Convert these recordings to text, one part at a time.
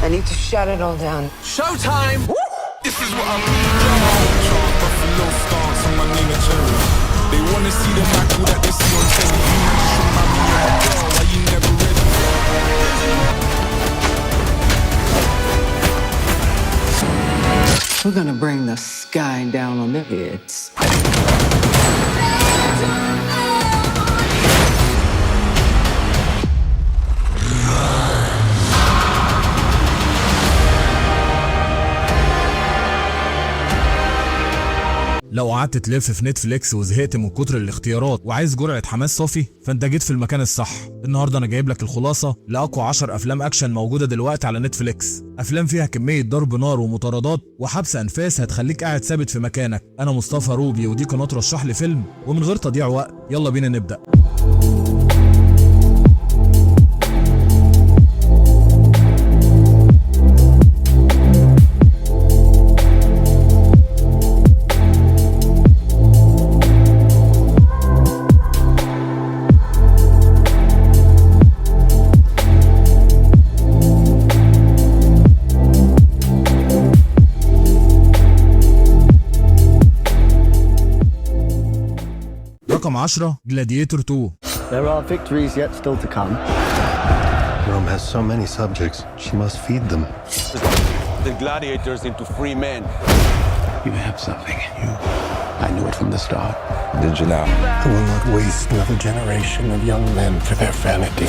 I need to shut it all down. Showtime! This is what I'm doing. Buffalo stars on my Nina Cherry. They wanna see the Michael that they see on telly. Just remind me of my girl, why you never ready? We're gonna bring the sky down on their heads. لو قعدت تلف في نتفليكس وزهقت من كتر الاختيارات وعايز جرعة حماس صافي فانت جيت في المكان الصح. النهارده انا جايب لك الخلاصة لأقوى 10 افلام اكشن موجودة دلوقتي على نتفليكس. افلام فيها كمية ضرب نار ومطاردات وحبس انفاس هتخليك قاعد ثابت في مكانك. انا مصطفى روبي ودي قناة رشح لي فيلم، ومن غير تضييع وقت يلا بينا نبدأ. رقم 10 Gladiator 2. There are victories yet still to come. Rome has so many subjects, she must feed them. The gladiators into free men. You have something in you. I knew it from the start. Did you now? I will not waste another generation of young men for their vanity.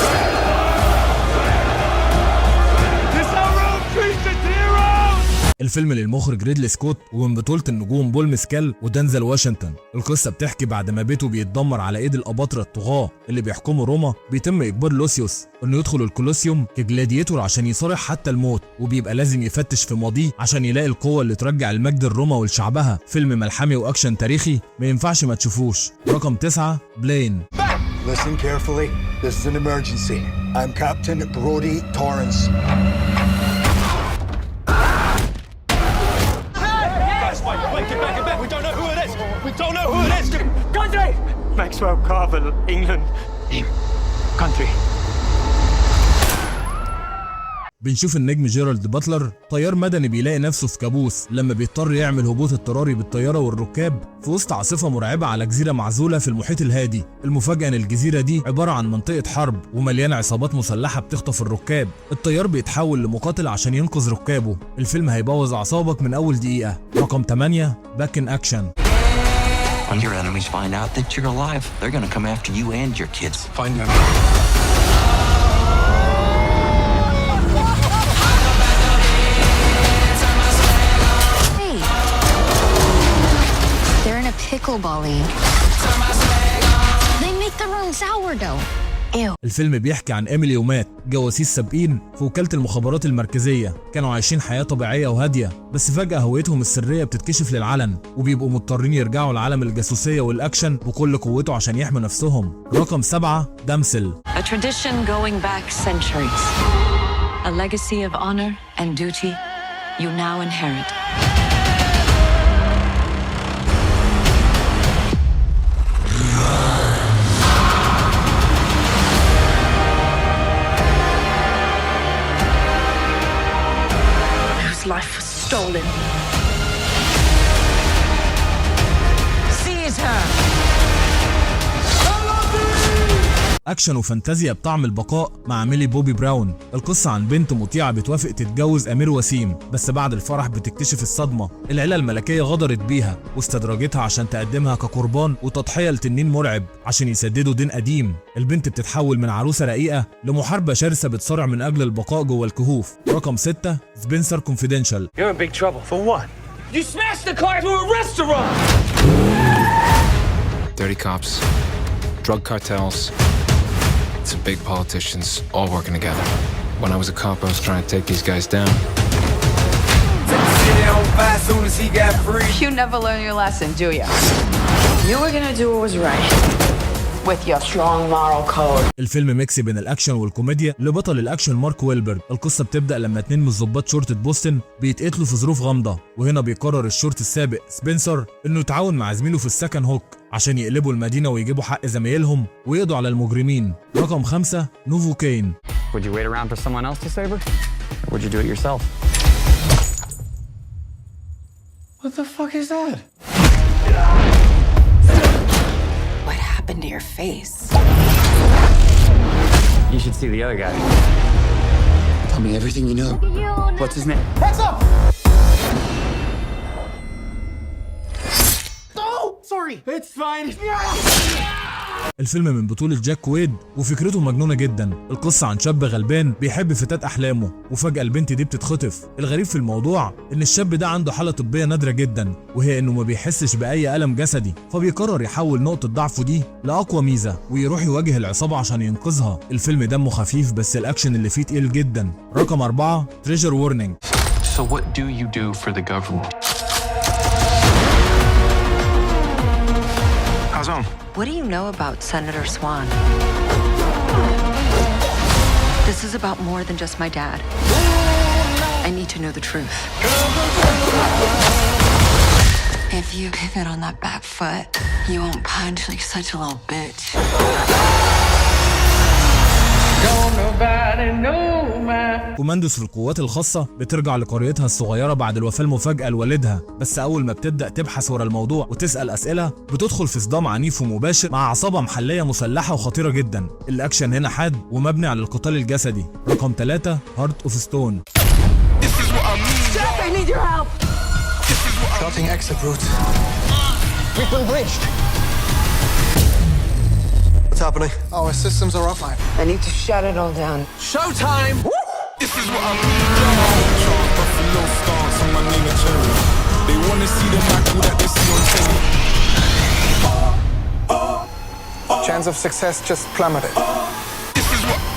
الفيلم للمخرج ريدلي سكوت ومن بطولة النجوم بول ميسكال ودنزل واشنطن. القصة بتحكي بعد ما بيته بيتدمر على ايد الأباطرة الطغاة اللي بيحكموا روما، بيتم إجبار لوسيوس انه يدخل الكولوسيوم كجلاديتور عشان يصارع حتى الموت، وبيبقى لازم يفتش في ماضيه عشان يلاقي القوة اللي ترجع المجد لروما ولشعبها. فيلم ملحمي وأكشن تاريخي ما ينفعش ما تشوفوش. رقم 9 بلين. Listen carefully. This is an emergency. I'm Captain Brody Torrance. Country! Maxwell Carvel, England. Country. بنشوف النجم جيرالد باتلر طيار مدني بيلاقي نفسه في كابوس لما بيضطر يعمل هبوط اضطراري بالطيارة والركاب في وسط عاصفة مرعبة على جزيرة معزولة في المحيط الهادي. المفاجأة ان الجزيرة دي عبارة عن منطقة حرب ومليانة عصابات مسلحة بتخطف الركاب. الطيار بيتحول لمقاتل عشان ينقذ ركابه. الفيلم هيبوظ أعصابك من أول دقيقة. رقم 8 باك إن أكشن. When your enemies find out that you're alive, they're gonna come after you and your kids. Find them. Hey. They're in a pickleball league. They make their own sourdough. الفيلم بيحكي عن إيميلي ومات، جواسيس سابقين في وكالة المخابرات المركزية. كانوا عايشين حياة طبيعية وهادية، بس فجأة هويتهم السرية بتتكشف للعلن وبيبقوا مضطرين يرجعوا لعالم الجاسوسية والأكشن بكل قوته عشان يحموا نفسهم. رقم 7 دمسل. A tradition going back centuries. A legacy of honor and duty you now inherit. Life was stolen. Seize her. أكشن وفانتازيا بطعم البقاء مع ميلي بوبي براون. القصة عن بنت مطيعة بتوافق تتجوز أمير وسيم، بس بعد الفرح بتكتشف الصدمة. العيلة الملكية غدرت بيها واستدرجتها عشان تقدمها كقربان وتضحية لتنين مرعب عشان يسددوا دين قديم. البنت بتتحول من عروسة رقيقة لمحاربة شرسة بتصارع من أجل البقاء جوه الكهوف. رقم 6 سبنسر كونفيدنشال. You're in big trouble. For what? You smashed the car to a restaurant! Dirty cops, drug cartels, some big politicians all working together. When I was a cop, I was trying to take these guys down. You never learn your lesson, do you? You were gonna do what was right. With your strong moral code. الفيلم ميكس بين الاكشن والكوميديا لبطل الاكشن مارك ويلبرج. القصه بتبدا لما 2 من ضباط شرطه بوسطن بيتقتلوا في ظروف غامضه، وهنا بيقرر الشرطي السابق سبنسر انه يتعاون مع زميله في السكن هوك عشان يقلبوا المدينه ويجيبوا حق زمايلهم ويقضوا على المجرمين. رقم 5 نوفو كين. Would you wait around for someone else to save her? Would you do it yourself? What the fuck is that? What happened to your face? You should see the other guy. Tell me everything you know. What's his name? Hands up! Oh, sorry. It's fine. الفيلم من بطولة جاك ويد وفكرته مجنونة جدا. القصة عن شاب غلبان بيحب فتاة أحلامه وفجأة البنت دي بتتخطف. الغريب في الموضوع إن الشاب ده عنده حالة طبية نادرة جدا وهي إنه ما بيحسش بأي ألم جسدي، فبيقرر يحول نقطة ضعفه دي لأقوى ميزة ويروح يواجه العصابة عشان ينقذها. الفيلم دمه خفيف بس الأكشن اللي فيه تقيل جدا. رقم 4 تريجر وورنينج. So what do you do for the government? What do you know about Senator Swan? This is about more than just my dad. I need to know the truth. If you pivot on that back foot, you won't punch like such a little bitch. كوماندوس في القوات الخاصة بترجع لقريتها الصغيرة بعد الوفاة المفاجئة لوالدها، بس أول ما بتبدأ تبحث ورا الموضوع وتسأل أسئلة بتدخل في صدام عنيف ومباشر مع عصابة محلية مسلحة وخطيرة جدا. الأكشن هنا حاد ومبني على القتال الجسدي. رقم 3 هارت اوف ستون. I need your help. Starting exit route. We've been breached. What's happening? Our systems are offline. I need to shut it all down. Showtime! This is what I'm Buffalo stance on my name and cherry. They wanna see the Michael that they see on telly. Chance of success just plummeted. This is what I'm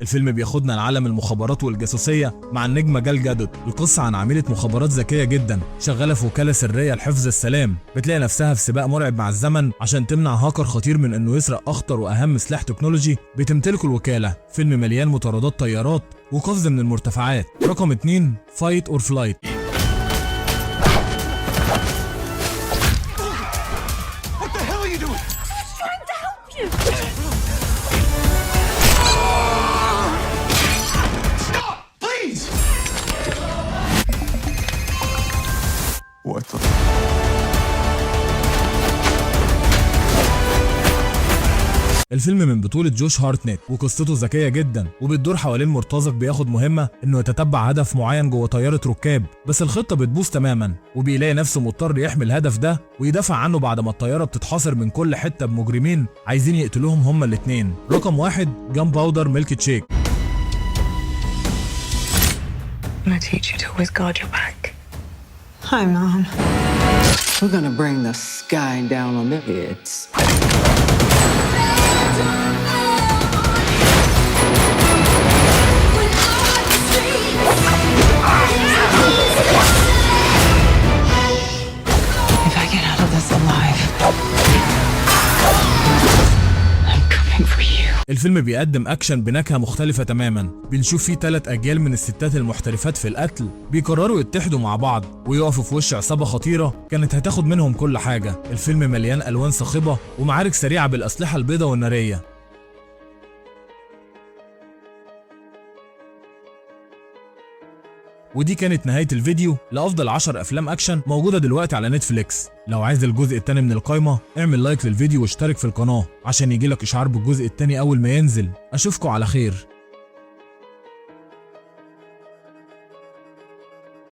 الفيلم بياخدنا لعالم المخابرات والجاسوسية مع النجمة جال جادوت. القصة عن عميلة مخابرات ذكية جدا شغالة في وكالة سرية لحفظ السلام، بتلاقي نفسها في سباق مرعب مع الزمن عشان تمنع هاكر خطير من انه يسرق اخطر واهم سلاح تكنولوجي بتمتلكه الوكالة. فيلم مليان مطاردات طيارات وقفز من المرتفعات. رقم 2 فايت اور فلايت. What the hell are you doing? I'm trying to help you. Stop, please! What the? الفيلم من بطولة جوش هارتنت وقصته ذكية جدا وبتدور حوالين مرتزق بياخد مهمة انه يتتبع هدف معين جوه طيارة ركاب، بس الخطة بتبوظ تماما وبيلاقي نفسه مضطر يحمي الهدف ده ويدافع عنه بعد ما الطيارة بتتحاصر من كل حتة بمجرمين عايزين يقتلوهم هما الاتنين. رقم 1 جام باودر ميلك تشيك. I'm gonna teach you to always guard your back. Hi, Mom. We're gonna bring the sky down on their heads. If I get out of this alive, I'm coming for you. الفيلم بيقدم اكشن بنكهة مختلفة تماما. بنشوف فيه 3 اجيال من الستات المحترفات في القتل بيقرروا يتحدوا مع بعض ويقفوا في وش عصابة خطيرة كانت هتاخد منهم كل حاجة. الفيلم مليان الوان صاخبة ومعارك سريعة بالاسلحة البيضاء والنارية. ودي كانت نهاية الفيديو لأفضل 10 أفلام أكشن موجودة دلوقتي على نتفليكس. لو عايز الجزء التاني من القايمة اعمل لايك للفيديو واشترك في القناة عشان يجيلك إشعار بالجزء التاني أول ما ينزل. أشوفكوا على خير.